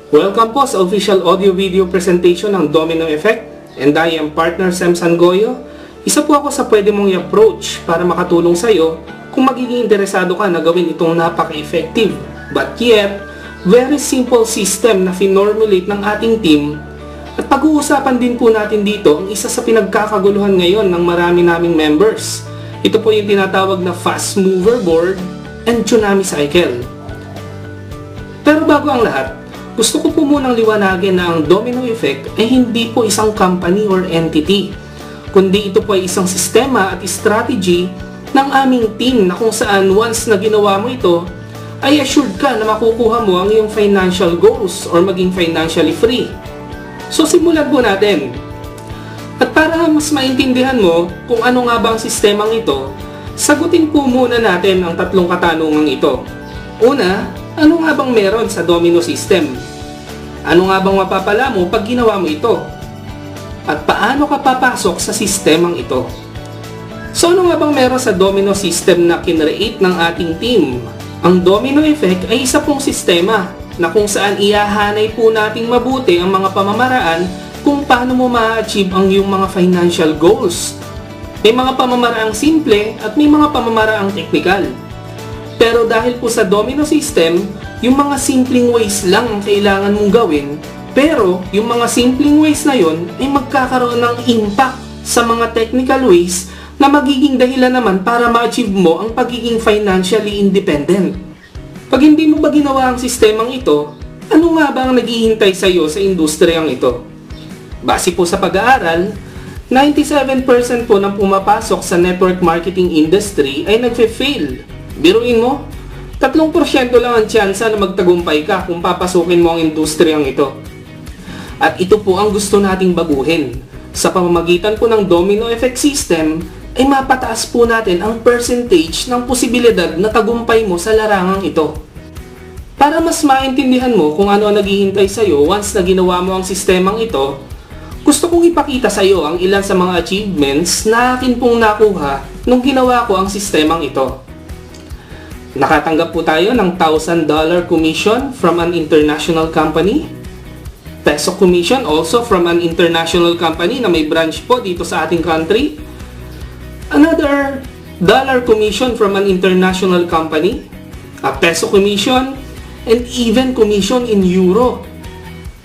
Welcome po sa official audio-video presentation ng Domino Effect, and I am partner Sam Sangoyo. Isa po ako sa pwede mong i-approach para makatulong sa iyo kung magiging interesado ka na gawin itong napaka-effective but yet very simple system na finormulate ng ating team. At pag-uusapan din po natin dito ang isa sa pinagkakaguluhan ngayon ng marami naming members. Ito po yung tinatawag na Fast Mover Board and Tsunami Cycle. Pero bago ang lahat, gusto ko po munang liwanagin na ang Domino Effect ay hindi po isang company or entity, kundi ito po ay isang sistema at strategy ng aming team na kung saan once na ginawa mo ito, ay assured ka na makukuha mo ang iyong financial goals or maging financially free. So simulan po natin. At para mas maintindihan mo kung ano nga ba ang sistemang ito, sagutin po muna natin ang tatlong katanungang ito. Una, ano nga bang meron sa domino system? Ano nga bang mapapala mo pag ginawa mo ito? At paano ka papasok sa sistemang ito? So ano nga bang meron sa domino system na kinreate ng ating team? Ang domino effect ay isa pong sistema na kung saan ihahanay po nating mabuti ang mga pamamaraan kung paano mo ma-achieve ang iyong mga financial goals. May mga pamamaraang simple at may mga pamamaraang technical. Pero dahil po sa domino system, yung mga simpleng ways lang ang kailangan mong gawin, pero yung mga simpleng ways na yon ay magkakaroon ng impact sa mga technical ways na magiging dahilan naman para ma-achieve mo ang pagiging financially independent. Pag hindi mo ba ginawa ang sistemang ito, ano nga ba ang naghihintay sa iyo sa industriyang ito? Base po sa pag-aaral, 97% po ng pumapasok sa network marketing industry ay nagfe-fail. Biruin mo, 3% lang ang tsansa na magtagumpay ka kung papasukin mo ang industriyang ito. At ito po ang gusto nating baguhin. Sa pamamagitan po ng domino effect system, ay mapataas po natin ang percentage ng posibilidad na tagumpay mo sa larangang ito. Para mas maintindihan mo kung ano ang naghihintay sa iyo once na ginawa mo ang sistemang ito, gusto kong ipakita sa iyo ang ilan sa mga achievements na akin pong nakuha nung ginawa ko ang sistemang ito. Nakatanggap po tayo ng $1,000 commission from an international company. Peso commission also from an international company na may branch po dito sa ating country. Another dollar commission from an international company. A peso commission and even commission in euro.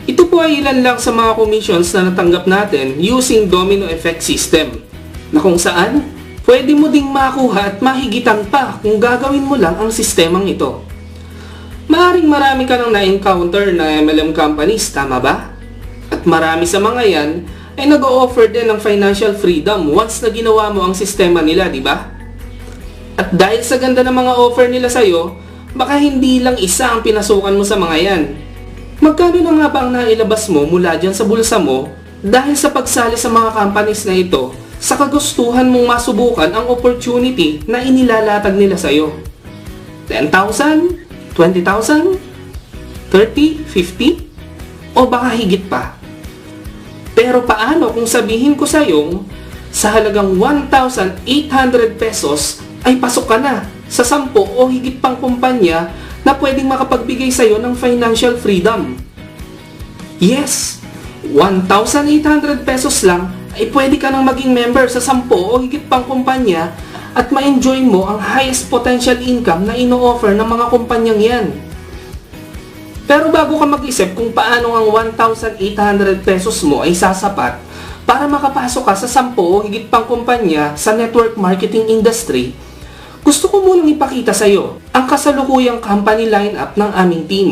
Ito po ay ilan lang sa mga commissions na natanggap natin using domino effect system, na kung saan pwede mo ding makuha at mahigitan pa kung gagawin mo lang ang sistemang ito. Maaring marami ka nang na-encounter na MLM companies, tama ba? At marami sa mga yan ay nag-o-offer din ng financial freedom once na ginawa mo ang sistema nila, di ba? At dahil sa ganda ng mga offer nila sa'yo, baka hindi lang isa ang pinasukan mo sa mga yan. Magkano na nga ba ang nailabas mo mula dyan sa bulsa mo dahil sa pagsali sa mga companies na ito sa kagustuhan mong masubukan ang opportunity na inilalatag nila sa iyo? 10,000? 20,000? 30? 50? O baka higit pa? Pero paano kung sabihin ko sa iyo, sa halagang 1,800 pesos ay pasok ka na sa 10 o higit pang kumpanya na pwedeng makapagbigay sa iyo ng financial freedom? Yes! 1,800 pesos lang ay pwede ka nang maging member sa 10 o higit pang kumpanya at ma-enjoy mo ang highest potential income na ino-offer ng mga kumpanyang yan. Pero bago ka mag-isip kung paano ang 1,800 pesos mo ay sasapat para makapasok ka sa 10 o higit pang kumpanya sa network marketing industry, gusto ko munang ipakita sa iyo ang kasalukuyang company lineup ng aming team.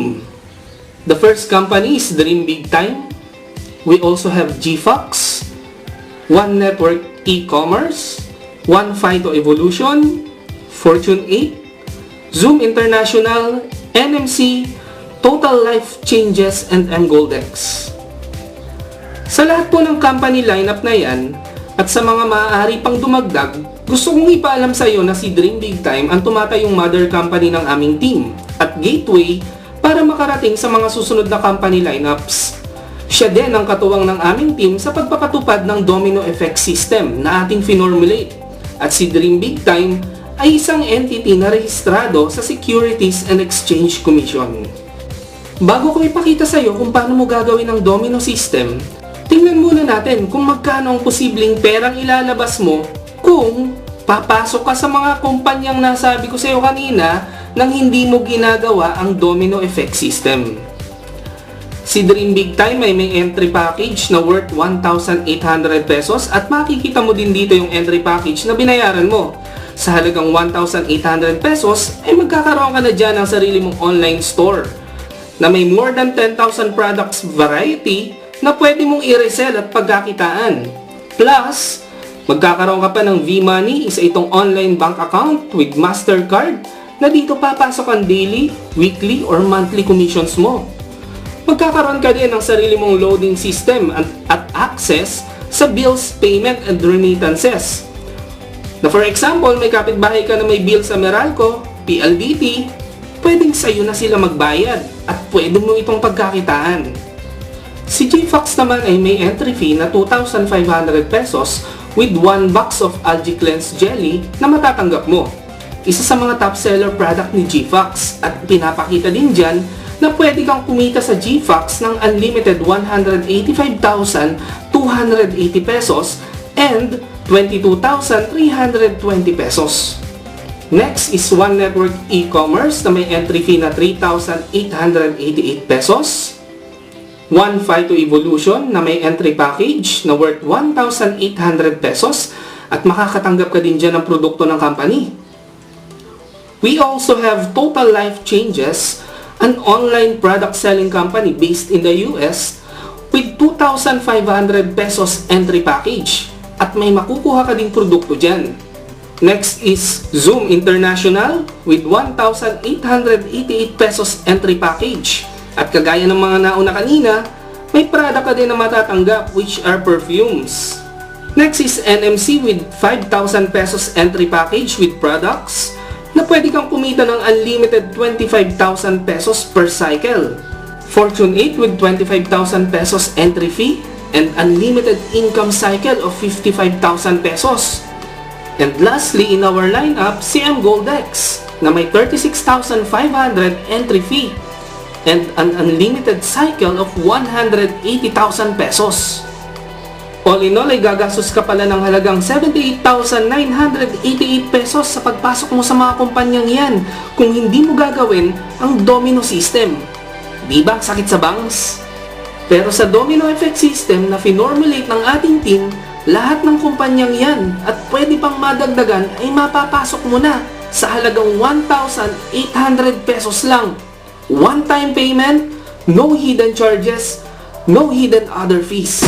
The first company is Dream Big Time. We also have GFox, One Network E-Commerce, One Fido Evolution, Fortune 8, Zoom International, NMC, Total Life Changes, and MGoldex. Sa lahat po ng company lineup na yan, at sa mga maaari pang dumagdag, gusto kong ipaalam sa iyo na si Dream Big Time ang tumatayong mother company ng aming team at gateway para makarating sa mga susunod na company lineups. Siya din ang katuwang ng aming team sa pagpapatupad ng domino effect system na ating finormulate. At si Dream Big Time ay isang entity na rehistrado sa Securities and Exchange Commission. Bago ko ipakita sa iyo kung paano mo gagawin ang domino system, tingnan muna natin kung magkano ang posibleng perang ilalabas mo kung papasok ka sa mga kumpanyang nasabi ko sa iyo kanina nang hindi mo ginagawa ang domino effect system. Si Dream Big Time ay may entry package na worth 1,800 pesos at makikita mo din dito yung entry package na binayaran mo. Sa halagang 1,800 pesos ay magkakaroon ka na dyan ng sarili mong online store na may more than 10,000 products variety na pwede mong i-resell at pagkakitaan. Plus, magkakaroon ka pa ng V-Money, isa itong online bank account with MasterCard na dito papasok ang daily, weekly, or monthly commissions mo. Magkakaroon ka din ng sarili mong loading system at access sa bills, payment, and remittances. Na for example, may kapitbahay ka na may bill sa Meralco, PLDT, pwedeng sa'yo na sila magbayad at pwede mo itong pagkakitaan. Si GFox naman ay may entry fee na 2,500 pesos with 1 box of Algae Cleanse Jelly na matatanggap mo. Isa sa mga top seller product ni GFox at pinapakita din dyan na pwede kang kumita sa GFox ng unlimited 185,280 pesos and 22,320 pesos. Next is One Network E-Commerce na may entry fee na 3,888 pesos. One Phyto Evolution na may entry package na worth 1,800 pesos at makakatanggap ka din dyan ng produkto ng company. We also have Total Life Changes, an online product selling company based in the US with 2,500 pesos entry package at may makukuha ka ding produkto dyan. Next is Zoom International with 1,888 pesos entry package. At kagaya ng mga nauna kanina, may product ka din na matatanggap which are perfumes. Next is NMC with 5,000 pesos entry package with products na pwede kang kumita ng unlimited 25,000 pesos per cycle. Fortune 8 with 25,000 pesos entry fee and unlimited income cycle of 55,000 pesos. And lastly, in our lineup, CM Goldex na may 36,500 entry fee and an unlimited cycle of 180,000 pesos. All in all ay gagastos ka pala ng halagang 78,988 pesos sa pagpasok mo sa mga kumpanyang yan kung hindi mo gagawin ang domino system. Di ba sakit sa bangs? Pero sa domino effect system na finormulate ng ating team, lahat ng kumpanyang yan at pwede pang madagdagan ay mapapasok mo na sa halagang 1,800 pesos lang. One-time payment, no hidden charges, no hidden other fees.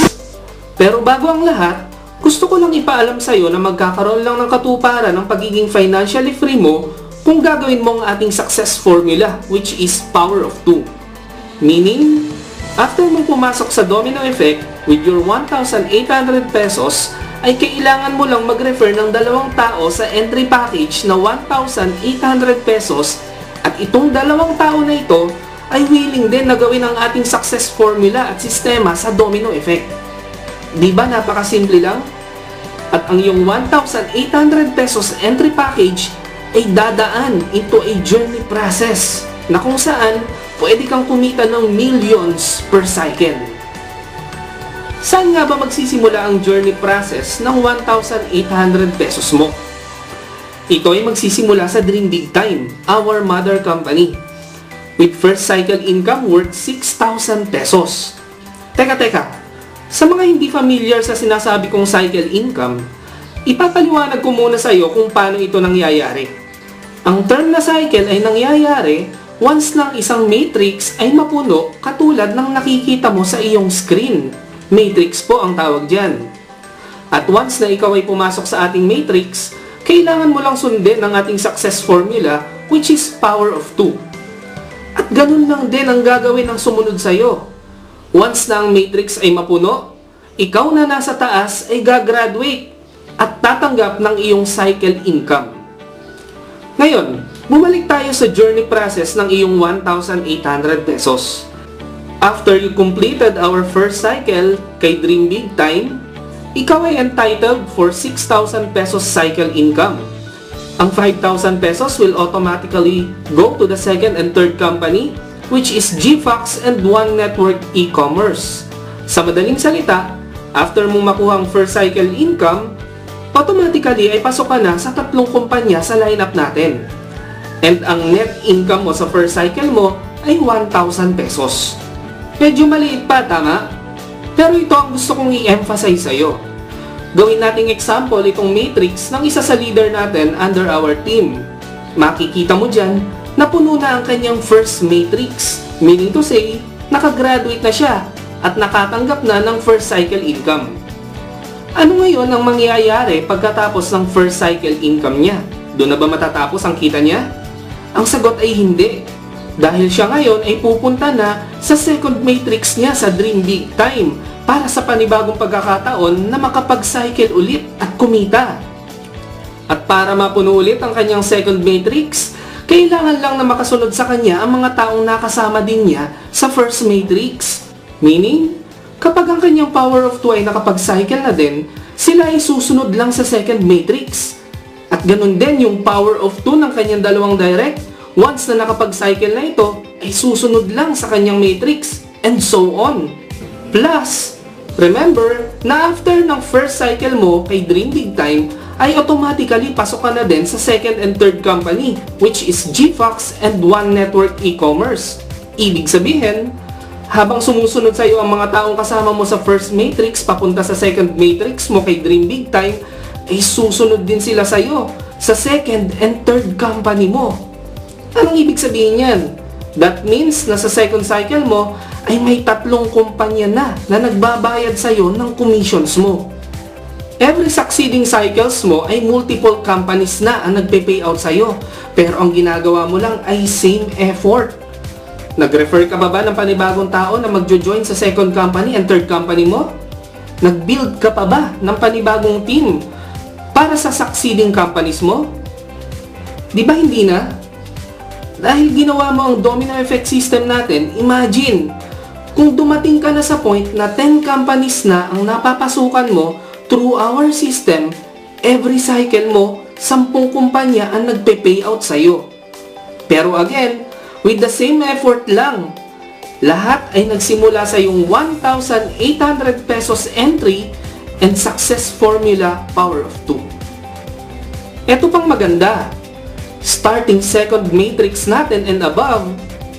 Pero bago ang lahat, gusto ko lang ipaalam sa iyo na magkakaroon lang ng katuparan ng pagiging financially free mo kung gagawin mo ang ating success formula which is power of 2. Meaning, after mong pumasok sa domino effect with your 1,800 pesos, ay kailangan mo lang mag-refer ng 2 tao sa entry package na 1,800 pesos at itong 2 tao na ito ay willing din na gawin ang ating success formula at sistema sa domino effect. Di ba napakasimple lang? At ang iyong 1,800 pesos entry package ay dadaan into a journey process na kung saan pwede kang kumita ng millions per cycle. Saan nga ba magsisimula ang journey process ng 1,800 pesos mo? Ito ay magsisimula sa Dream Big Time, our mother company, with first cycle income worth 6,000 pesos. Teka, sa mga hindi familiar sa sinasabi kong cycle income, ipapaliwanag ko muna sa iyo kung paano ito nangyayari. Ang term na cycle ay nangyayari once ng isang matrix ay mapuno katulad ng nakikita mo sa iyong screen. Matrix po ang tawag dyan. At once na ikaw ay pumasok sa ating matrix, kailangan mo lang sundin ang ating success formula which is power of 2. At ganun lang din ang gagawin ng sumunod sa iyo. Once na ang matrix ay mapuno, ikaw na nasa taas ay gagraduate at tatanggap ng iyong cycle income. Ngayon, bumalik tayo sa journey process ng iyong 1,800 pesos. After you completed our first cycle kay Dream Big Time, ikaw ay entitled for 6,000 pesos cycle income. Ang 5,000 pesos will automatically go to the second and third company which is GFox and One Network e-commerce. Sa madaling salita, after mong makuha ang first cycle income, automatically ay pasok ka na sa 3 kumpanya sa lineup natin. And ang net income mo sa first cycle mo ay 1,000 pesos. Medyo maliit pa, tama? Pero ito ang gusto kong i-emphasize sa'yo. Gawin nating example itong matrix ng isa sa leader natin under our team. Makikita mo dyan na puno na ang kanyang first matrix. Meaning to say, nakagraduate na siya at nakatanggap na ng first cycle income. Ano ngayon ang mangyayari pagkatapos ng first cycle income niya? Doon na ba matatapos ang kita niya? Ang sagot ay hindi. Dahil siya ngayon ay pupunta na sa second matrix niya sa Dream Big Time para sa panibagong pagkakataon na makapag-cycle ulit at kumita. At para mapuno ulit ang kanyang second matrix, kailangan lang na makasunod sa kanya ang mga taong nakasama din niya sa first matrix. Meaning, kapag ang kanyang power of 2 ay nakapag-cycle na din, sila ay susunod lang sa second matrix. At ganun din yung power of 2 ng kanyang dalawang direct, once na nakapag-cycle na ito, ay susunod lang sa kanyang matrix, and so on. Plus, remember na after ng first cycle mo kay Dream Big Time, ay automatically pasok ka na din sa second and third company, which is GFox and One Network e-commerce. Ibig sabihin, habang sumusunod sa iyo ang mga taong kasama mo sa first matrix papunta sa second matrix mo kay Dream Big Time, ay susunod din sila sa iyo sa second and third company mo. Anong ibig sabihin yan? That means na sa second cycle mo ay may 3 kumpanya na nagbabayad sa iyo ng commissions mo. Every succeeding cycles mo ay multiple companies na ang nagpe-payout sa iyo, pero ang ginagawa mo lang ay same effort. Nag-refer ka ba ng panibagong tao na magjo-join sa second company and third company mo? Nag-build ka pa ba ng panibagong team para sa succeeding companies mo? Di ba hindi na? Dahil ginawa mo ang domino effect system natin, imagine, kung dumating ka na sa point na 10 companies na ang napapasukan mo through our system, every cycle mo, 10 kumpanya ang nagpe-payout sa'yo. Pero again, with the same effort lang, lahat ay nagsimula sa yung 1,800 pesos entry and success formula power of 2. Ito pang maganda, starting second matrix natin and above,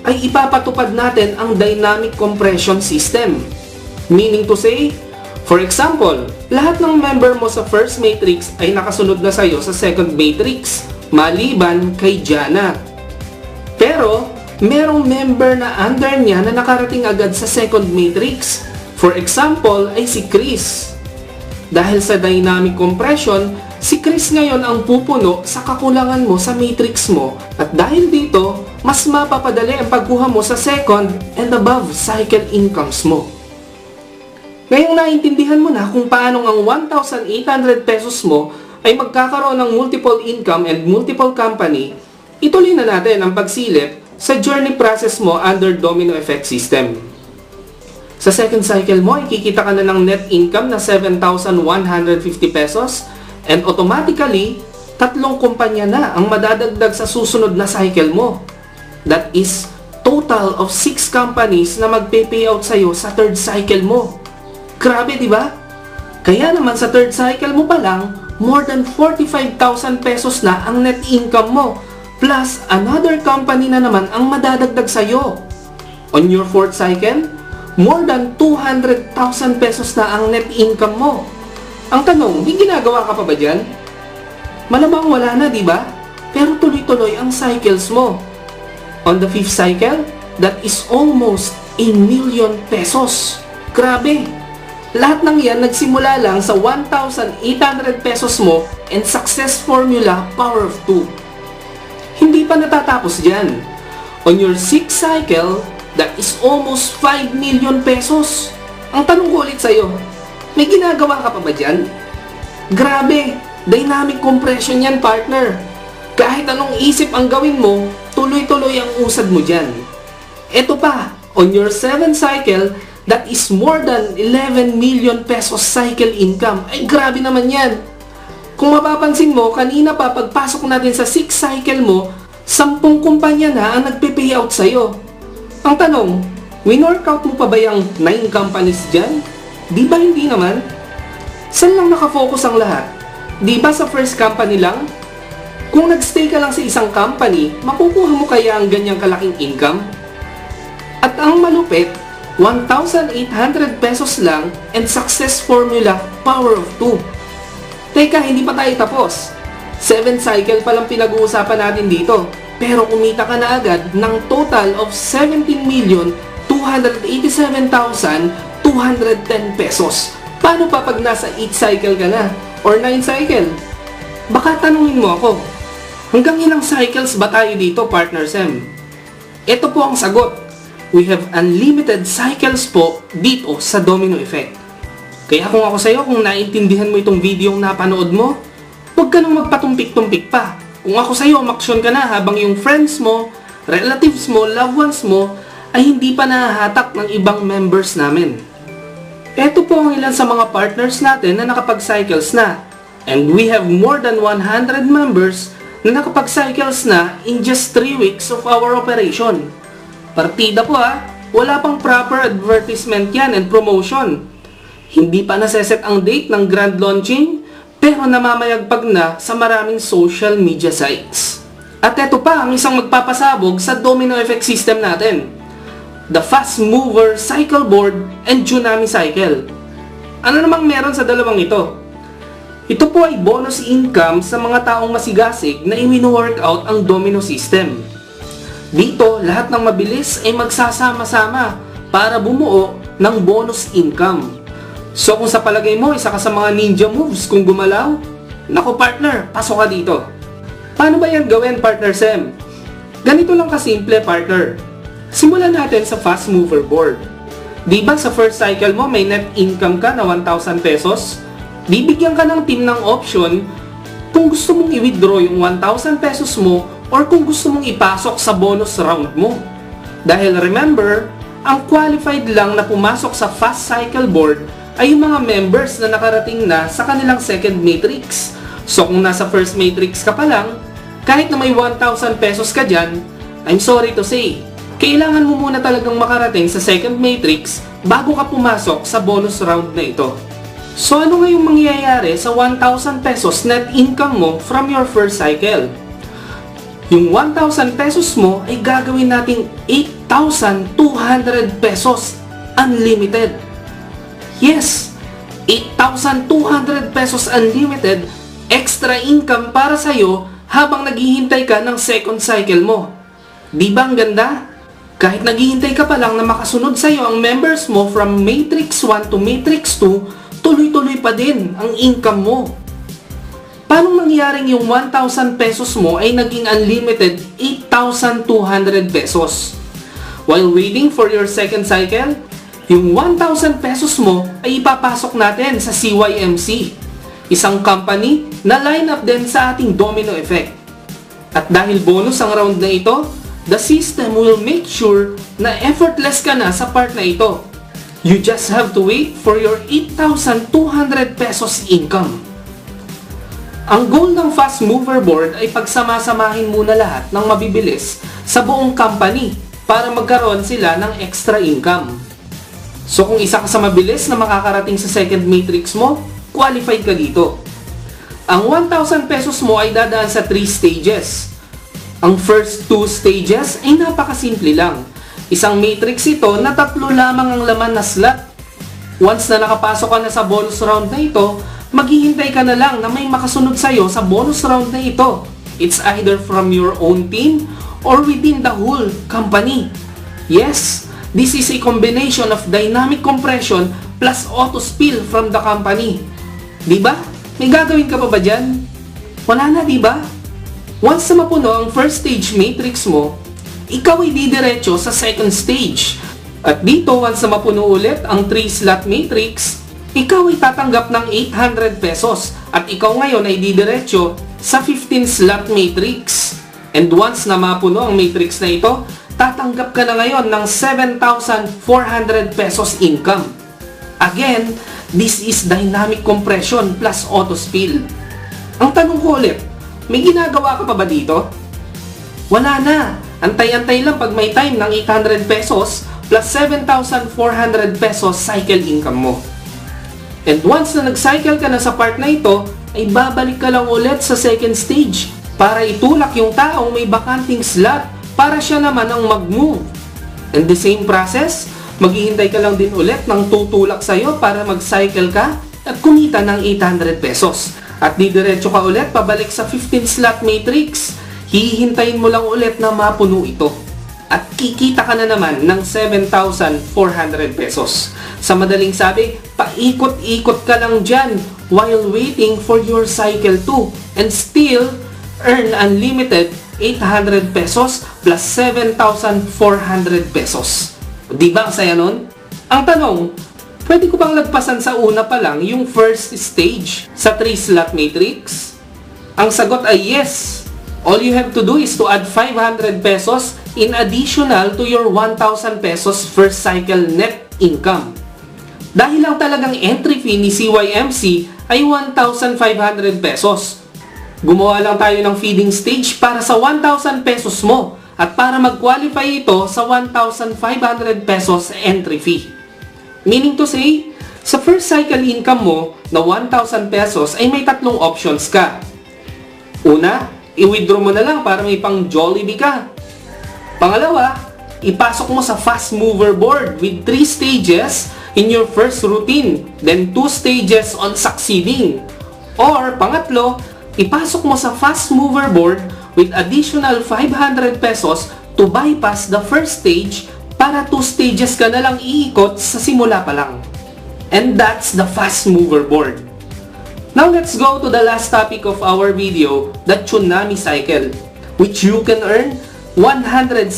ay ipapatupad natin ang dynamic compression system. Meaning to say, for example, lahat ng member mo sa first matrix ay nakasunod na sa'yo sa second matrix, maliban kay Jana. Pero, merong member na under niya na nakarating agad sa second matrix. For example, ay si Chris. Dahil sa dynamic compression, si Chris ngayon ang pupuno sa kakulangan mo sa matrix mo, at dahil dito, mas mapapadali ang pagkuha mo sa second and above cycle incomes mo. Ngayong naintindihan mo na kung paano ang 1,800 pesos mo ay magkakaroon ng multiple income and multiple company, ituloy na natin ang pagsilip sa journey process mo under domino effect system. Sa second cycle mo, ikikita ka na ng net income na 7,150 pesos and automatically, 3 kumpanya na ang madadagdag sa susunod na cycle mo. That is, total of 6 companies na magpe-payout sa'yo sa third cycle mo. Grabe, di ba? Kaya naman sa third cycle mo pa lang, more than 45,000 pesos na ang net income mo. Plus, another company na naman ang madadagdag sa'yo. On your fourth cycle, more than 200,000 pesos na ang net income mo. Ang tanong, may ginagawa ka pa ba dyan? Malamang wala na, di ba? Pero tuloy-tuloy ang cycles mo. On the fifth cycle, that is almost 1,000,000 pesos. Grabe! Lahat ng yan nagsimula lang sa 1,800 pesos mo and success formula power of 2. Hindi pa natatapos dyan. On your sixth cycle, that is almost 5 million pesos. Ang tanong ko ulit sa'yo, may ginagawa ka pa ba dyan? Grabe, dynamic compression yan, partner. Kahit anong isip ang gawin mo, tuloy-tuloy ang usad mo dyan. Eto pa, on your seventh cycle, that is more than 11 million pesos cycle income. Ay, grabe naman yan. Kung mapapansin mo, kanina pa pagpasok natin sa 6th cycle mo, 10 kumpanya na ang nagpe-payout sa'yo. Ang tanong, win-workout mo pa ba yung 9 companies dyan? Di ba hindi naman? Saan lang nakafocus ang lahat? Di ba sa first company lang? Kung nagstay ka lang sa isang company, makukuha mo kaya ang ganyang kalaking income? At ang malupit, 1,800 pesos lang and success formula power of 2. Teka, hindi pa tayo tapos. 7 cycle pa lang pinag-uusapan natin dito. Pero kumita ka na agad ng total of 17,287,210 pesos. Paano pa pag nasa 8 cycle ka na? Or 9 cycle? Baka tanungin mo ako, hanggang ilang cycles ba tayo dito, Partner Sem? Ito po ang sagot. We have unlimited cycles po dito sa Domino Effect. Kaya kung ako sa'yo, kung naiintindihan mo itong video yung napanood mo, huwag ka nang magpatumpik-tumpik pa. Kung ako sa'yo, umaksyon ka na habang yung friends mo, relatives mo, loved ones mo, ay hindi pa nahahatak ng ibang members namin. Ito po ang ilan sa mga partners natin na nakapag-cycles na. And we have more than 100 members na nakapag-cycles na in just 3 weeks of our operation. Partida po ha, wala pang proper advertisement yan and promotion. Hindi pa naseset ang date ng grand launching, pero namamayagpag na sa maraming social media sites. At eto pa ang isang magpapasabog sa Domino Effect system natin. The Fast Mover Cycle Board and Tsunami Cycle. Ano namang meron sa dalawang ito? Ito po ay bonus income sa mga taong masigasig na i-workout ang Domino system. Dito, lahat ng mabilis ay magsasama-sama para bumuo ng bonus income. So kung sa palagay mo, isa ka sa mga ninja moves kung gumalaw, naku partner, pasok ka dito. Paano ba yan gawin, Partner Sem? Ganito lang kasimple, partner. Simulan natin sa Fast Mover Board. Di ba sa first cycle mo may net income ka na 1,000 pesos? Bibigyan ka ng team ng option kung gusto mong i-withdraw yung 1,000 pesos mo or kung gusto mong ipasok sa bonus round mo. Dahil remember, ang qualified lang na pumasok sa Fast Cycle Board ay yung mga members na nakarating na sa kanilang second matrix. So kung nasa first matrix ka pa lang, kahit na may 1,000 pesos ka dyan, I'm sorry to say, kailangan mo muna talagang makarating sa second matrix bago ka pumasok sa bonus round na ito. So ano nga yung mangyayari sa 1,000 pesos net income mo from your first cycle? Yung 1,000 pesos mo ay gagawin nating 8,200 pesos unlimited. Yes, 8,200 pesos unlimited extra income para sa'yo habang naghihintay ka ng second cycle mo. Di ba ang ganda? Kahit naghihintay ka pa lang na makasunod sa'yo ang members mo from Matrix 1 to Matrix 2, tuloy-tuloy pa din ang income mo. Paano nangyaring yung 1,000 pesos mo ay naging unlimited 8,200 pesos? While waiting for your second cycle, yung 1,000 pesos mo ay ipapasok natin sa CYMC, isang company na line up din sa ating Domino Effect. At dahil bonus ang round na ito, the system will make sure na effortless ka na sa part na ito. You just have to wait for your 8,200 pesos income. Ang goal ng Fast Mover Board ay pagsamasamahin muna lahat ng mabibilis sa buong company para magkaroon sila ng extra income. So kung isa ka sa mabilis na makakarating sa second matrix mo, qualified ka dito. Ang 1,000 pesos mo ay dadaan sa 3 stages. Ang first 2 stages ay napakasimple lang. Isang matrix ito na 3 lamang ang laman na slot. Once na nakapasok ka na sa bonus round na ito, maghihintay ka na lang na may makasunod sa'yo sa bonus round na ito. It's either from your own team or within the whole company. Yes, this is a combination of dynamic compression plus auto spill from the company. Diba? May gagawin ka pa ba dyan? Wala na, diba? Once na mapuno ang first stage matrix mo, ikaw ay didiretso sa second stage. At dito, once na mapuno ulit ang 3 slot matrix, ikaw ay tatanggap ng 800 pesos. At ikaw ngayon ay didiretso sa 15 slot matrix. And once na mapuno ang matrix na ito, tatanggap ka na ngayon ng 7,400 pesos income. Again, this is dynamic compression plus auto spill. Ang tanong ko ulit, may ginagawa ka pa ba dito? Wala na. Antay-antay lang pag may time ng 800 pesos plus 7,400 pesos cycle income mo. And once na nag-cycle ka na sa part na ito, ay babalik ka lang ulit sa second stage para itulak yung taong may bakanting slot para siya naman ang mag-move. And the same process, maghihintay ka lang din ulit ng tutulak sa'yo para mag-cycle ka at kumita ng 800 pesos. At didiretso ka ulit pabalik sa 15 slot matrix. Hihintayin mo lang ulit na mapuno ito. At kikita ka na naman ng 7,400 pesos. Sa madaling sabi, paikot-ikot ka lang dyan while waiting for your cycle 2 and still earn unlimited 800 pesos plus 7,400 pesos. Di ba ang saya nun? Ang tanong, pwede ko bang lagpasan sa una pa lang yung first stage sa 3 slot matrix? Ang sagot ay yes. All you have to do is to add 500 pesos in additional to your 1,000 pesos first cycle net income. Dahil lang talagang entry fee ni CYMC ay 1,500 pesos. Gumawa lang tayo ng feeding stage para sa 1,000 pesos mo at para mag-qualify ito sa 1,500 pesos entry fee. Meaning to say, sa first cycle income mo na 1,000 pesos ay may tatlong options ka. Una, i-withdraw mo na lang para may pang Jollibee ka. Pangalawa, ipasok mo sa fast mover board with 3 stages in your first routine, then 2 stages on succeeding. Or pangatlo, ipasok mo sa fast mover board with additional 500 pesos to bypass the first stage para 2 stages ka na lang iikot sa simula pa lang. And that's the fast mover board. Now let's go to the last topic of our video, the tsunami cycle, which you can earn 172,000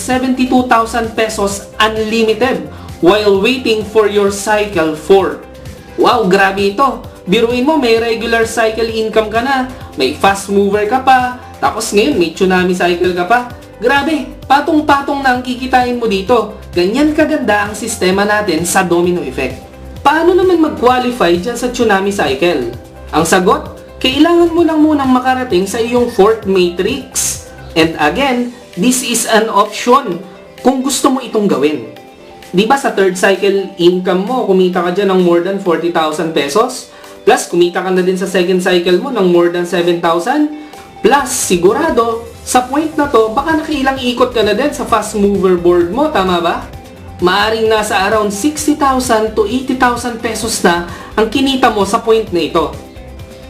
pesos unlimited while waiting for your cycle 4. Wow, grabe ito! Biruin mo, may regular cycle income ka na, may fast mover ka pa, tapos ngayon may tsunami cycle ka pa. Grabe, patong-patong na ang kikitain mo dito. Ganyan kaganda ang sistema natin sa domino effect. Paano naman mag-qualify dyan sa tsunami cycle? Ang sagot, kailangan mo lang munang makarating sa iyong fourth matrix. And again, this is an option kung gusto mo itong gawin. Di ba sa third cycle income mo, kumita ka dyan ng more than 40,000 pesos? Plus, kumita ka na din sa second cycle mo ng more than 7,000? Plus, sigurado, sa point na to, baka nakailang ikot ka na din sa fast mover board mo, tama ba? Maaring nasa around 60,000 to 80,000 pesos na ang kinita mo sa point na ito.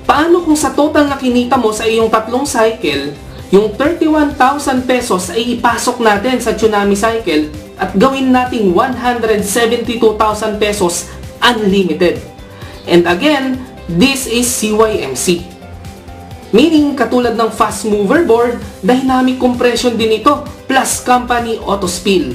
Paano kung sa total na kinita mo sa iyong tatlong cycle, yung 31,000 pesos ay ipasok natin sa tsunami cycle at gawin nating 172,000 pesos unlimited. And again, this is CYMC. Meaning, katulad ng fast mover board, dynamic compression din ito plus company auto spill.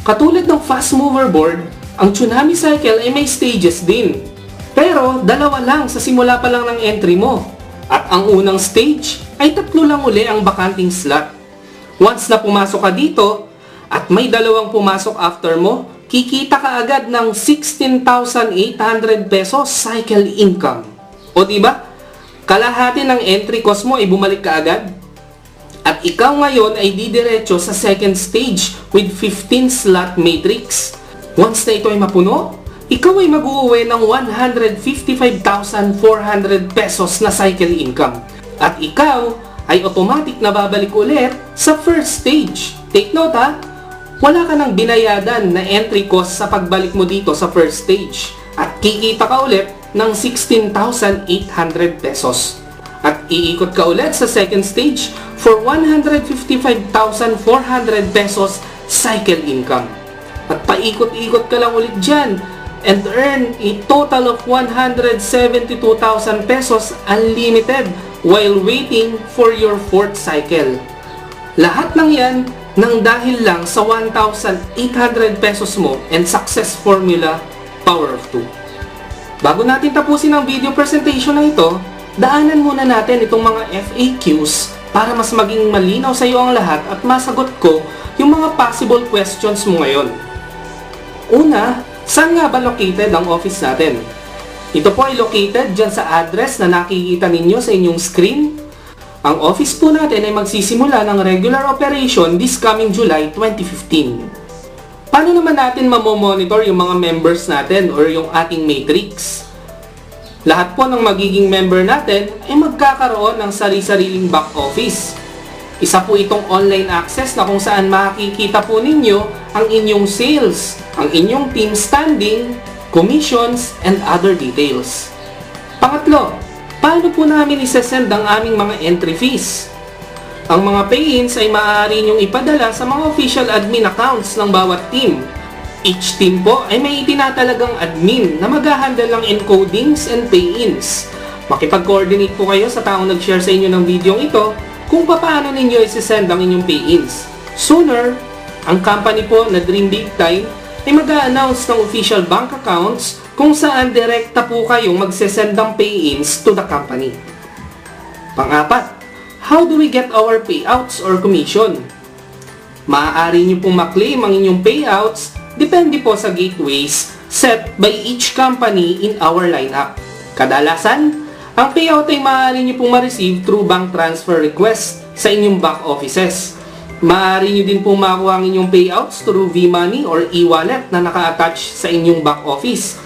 Katulad ng fast mover board, ang tsunami cycle ay may stages din. Pero, dalawa lang sa simula pa lang ng entry mo. At ang unang stage ay 3 lang uli ang bakanting slot. Once na pumasok ka dito, at may dalawang pumasok after mo, kikita ka agad ng 16,800 pesos cycle income. O diba? Kalahati ng entry cost mo ay bumalik ka agad. At ikaw ngayon ay didiretso sa second stage with 15 slot matrix. Once na ito ay mapuno, ikaw ay mag-uuwi ng 155,400 pesos na cycle income. At ikaw ay automatic na babalik ulit sa first stage. Take note ha, wala ka nang binayadan na entry cost sa pagbalik mo dito sa first stage. At kikita ka ulit ng 16,800 pesos. At iikot ka ulit sa second stage for 155,400 pesos cycle income. At paikot-ikot ka lang ulit dyan and earn a total of 172,000 pesos unlimited while waiting for your fourth cycle. Lahat ng yan nang dahil lang sa 1,800 pesos mo and success formula power of 2. Bago natin tapusin ang video presentation na ito, daanan muna natin itong mga FAQs para mas maging malinaw sa iyo ang lahat at masagot ko yung mga possible questions mo ngayon. Una, saan nga ba located ang office natin? Ito po ay located dyan sa address na nakikita ninyo sa inyong screen. Ang office po natin ay magsisimula ng regular operation this coming July 2015. Paano naman natin mamomonitor yung mga members natin or yung ating matrix? Lahat po ng magiging member natin ay magkakaroon ng sari-sariling back office. Isa po itong online access na kung saan makikita po ninyo ang inyong sales, ang inyong team standing, commissions, and other details. Pangatlo, paano po namin isesend ang aming mga entry fees? Ang mga pay-ins ay maaari nyong ipadala sa mga official admin accounts ng bawat team. Each team po ay may itinatalagang admin na mag-handle ng encodings and pay-ins. Makipag-coordinate po kayo sa taong nag-share sa inyo ng video ito kung paano ninyo isesend ang inyong pay-ins. Sooner, ang company po na Dream Big Time ay mag-a-announce ng official bank accounts kung saan direkta po kayong magsesend ng pay-ins to the company. Pang-apat, how do we get our payouts or commission? Maaari nyo pong maklaim ang inyong payouts depende po sa gateways set by each company in our lineup. Kadalasan, ang payout ay maaari nyo pong ma-receive through bank transfer request sa inyong back offices. Maaari nyo din pong makuha ang inyong payouts through V-Money or e-wallet na naka-attach sa inyong back office.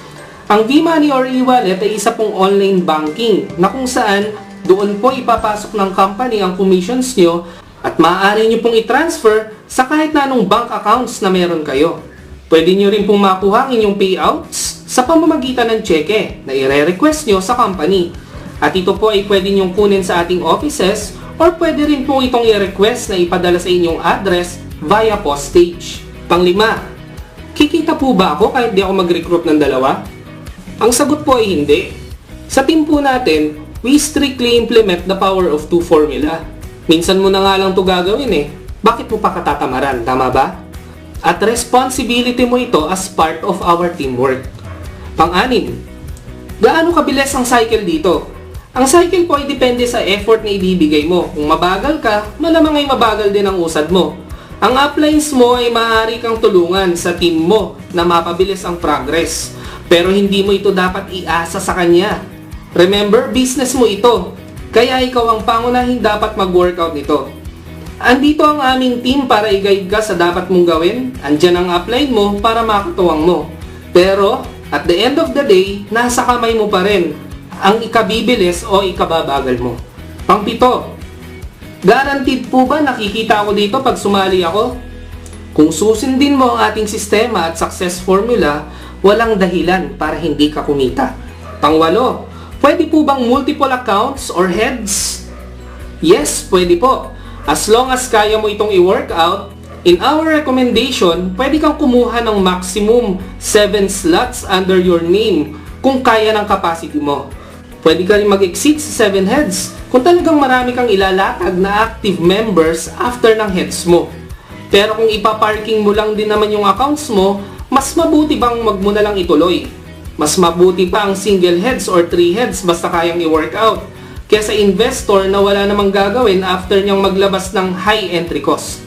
Ang V-Money or e-wallet ay isa pong online banking na kung saan doon po ipapasok ng company ang commissions nyo at maaari nyo pong i-transfer sa kahit na anong bank accounts na meron kayo. Pwede nyo rin pong makuha ang inyong payouts sa pamamagitan ng cheque na i-request nyo sa company. At ito po ay pwede nyong kunin sa ating offices or pwede rin po itong i-request na ipadala sa inyong address via postage. Panglima, kikita po ba ako kahit di ako mag-recruit ng dalawa? Ang sagot po ay hindi. Sa team po natin, we strictly implement the power of two formula. Minsan mo na nga lang ito gagawin eh. Bakit mo pa katatamaran? Tama ba? At responsibility mo ito as part of our teamwork. Pang-anim, gaano kabilis ang cycle dito? Ang cycle po ay depende sa effort na ibibigay mo. Kung mabagal ka, malamang ay mabagal din ang usad mo. Ang uplines mo ay maaari kang tulungan sa team mo na mapabilis ang progress. Pero hindi mo ito dapat iasa sa kanya. Remember, business mo ito. Kaya ikaw ang pangunahing dapat mag-workout nito. Andito ang aming team para i-guide ka sa dapat mong gawin. Andyan ang upline mo para makatuwang mo. Pero, at the end of the day, nasa kamay mo pa rin ang ikabibilis o ikababagal mo. Pang-pito, guaranteed po ba nakikita ako dito pag sumali ako? Kung susundin mo ang ating sistema at success formula, walang dahilan para hindi ka kumita. Pang-walo, pwede po bang multiple accounts or heads? Yes, pwede po. As long as kaya mo itong i-work out, in our recommendation, pwede kang kumuha ng maximum 7 slots under your name kung kaya ng capacity mo. Pwede ka rin mag-exceed sa 7 heads kung talagang marami kang ilalatag na active members after ng heads mo. Pero kung ipaparking mo lang din naman yung accounts mo, mas mabuti bang wag mo na lang ituloy? Mas mabuti pa ang single heads or 3 heads basta kayang i-work out kesa investor na wala namang gagawin after niyang maglabas ng high entry cost.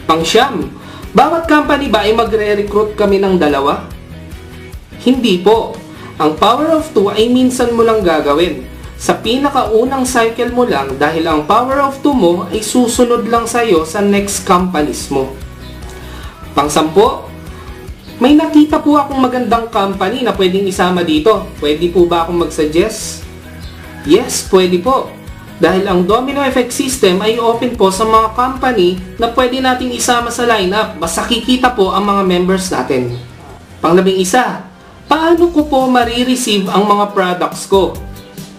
Pang-siyam, bawat company ba ay magre-recruit kami ng dalawa? Hindi po. Ang power of 2 ay minsan mo lang gagawin. Sa pinakaunang cycle mo lang dahil ang power of 2 mo ay susunod lang sa'yo sa next companies mo. Pang-sampo, may nakita po akong magandang company na pwedeng isama dito. Pwede po ba akong mag-suggest? Yes, pwede po. Dahil ang domino effect system ay open po sa mga company na pwede nating isama sa lineup basta kikita po ang mga members natin. Pang-11, paano ko po marireceive ang mga products ko?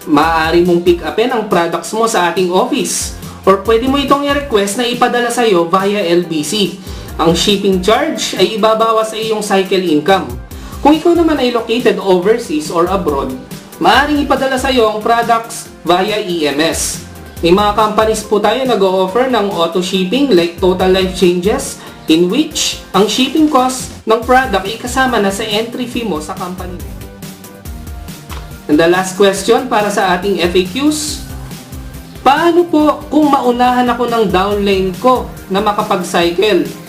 Maaari mong pick upin ang products mo sa ating office or pwede mo itong i-request na ipadala sa iyo via LBC. Ang shipping charge ay ibabawas sa iyong cycle income. Kung ikaw naman ay located overseas or abroad, maaaring ipadala sa iyo ang products via EMS. May mga companies po tayo nag-o-offer ng auto shipping like Total Life Changes in which ang shipping cost ng product ay kasama na sa entry fee mo sa company. And the last question para sa ating FAQs, paano po kung maunahan ako ng downline ko na makapag-cycle?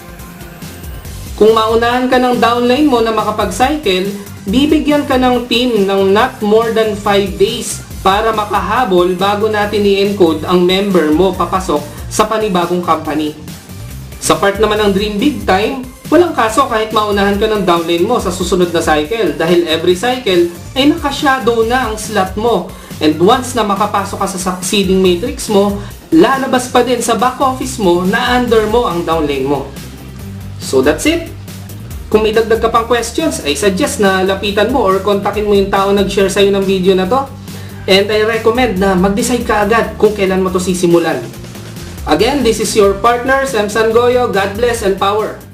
Kung maunahan ka ng downline mo na makapag-cycle, bibigyan ka ng team ng not more than 5 days para makahabol bago natin i-encode ang member mo papasok sa panibagong company. Sa part naman ng Dream Big Time, walang kaso kahit maunahan ka ng downline mo sa susunod na cycle dahil every cycle ay naka-shadow na ang slot mo, and once na makapasok ka sa succeeding matrix mo, lalabas pa din sa back office mo na under mo ang downline mo. So that's it! Kung may dagdag ka pang questions, I suggest na lapitan mo or kontakin mo yung tao nag-share sa'yo ng video na to. And I recommend na mag-decide ka agad kung kailan mo to sisimulan. Again, this is your partner, Sam Sangoyo. God bless and power!